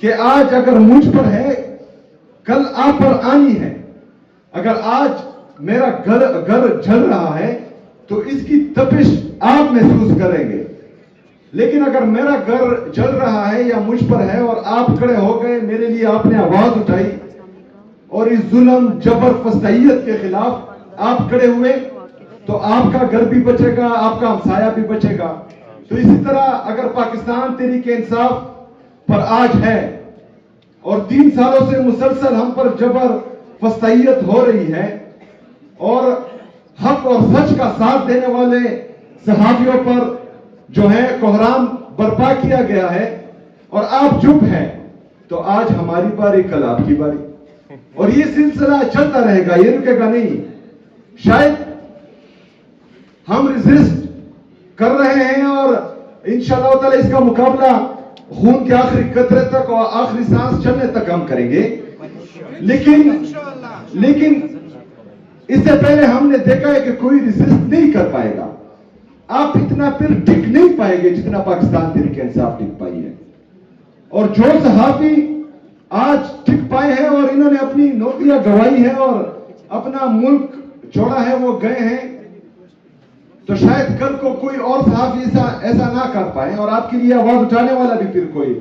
کہ آج اگر مجھ پر ہے کل آپ پر آنی ہے. اگر آج میرا گھر جل رہا ہے تو اس کی تپش آپ محسوس کریں گے. لیکن اگر میرا گھر جل رہا ہے یا مجھ پر ہے اور آپ کھڑے ہو گئے, میرے لیے آپ نے آواز اٹھائی اور اس ظلم جبر فسطائیت کے خلاف آپ کھڑے ہوئے, تو آپ کا گھر بھی بچے گا, آپ کا ہمسایہ بھی بچے گا. تو اسی طرح اگر پاکستان تحریک انصاف پر آج ہے اور 3 سالوں سے مسلسل ہم پر جبر فسطائیت ہو رہی ہے اور حق اور سچ کا ساتھ دینے والے صحافیوں پر جو ہے کوحرام برپا کیا گیا ہے اور آپ چپ ہیں, تو آج ہماری باری کل آپ کی باری, اور یہ سلسلہ چلتا رہے گا, یہ رکے گا نہیں. شاید ہم ریزسٹ کر رہے ہیں اور انشاءاللہ تعالی اس کا مقابلہ خون کے آخری قطرے تک اور آخری سانس چلنے تک ہم کریں گے. لیکن اس سے پہلے ہم نے دیکھا ہے کہ کوئی ریزسٹ نہیں کر پائے گا. آپ اتنا پھر ٹک نہیں پائیں گے جتنا پاکستان تحریک انصاف ٹک پائی ہے. اور جو صحافی آج ٹک پائے ہیں اور انہوں نے اپنی نوکریاں گنوائی ہیں اور اپنا ملک چھوڑا ہے, وہ گئے ہیں, تو شاید کل کو کوئی اور صحافی ایسا نہ کر پائے اور آپ کے لیے آواز اٹھانے والا بھی پھر کوئی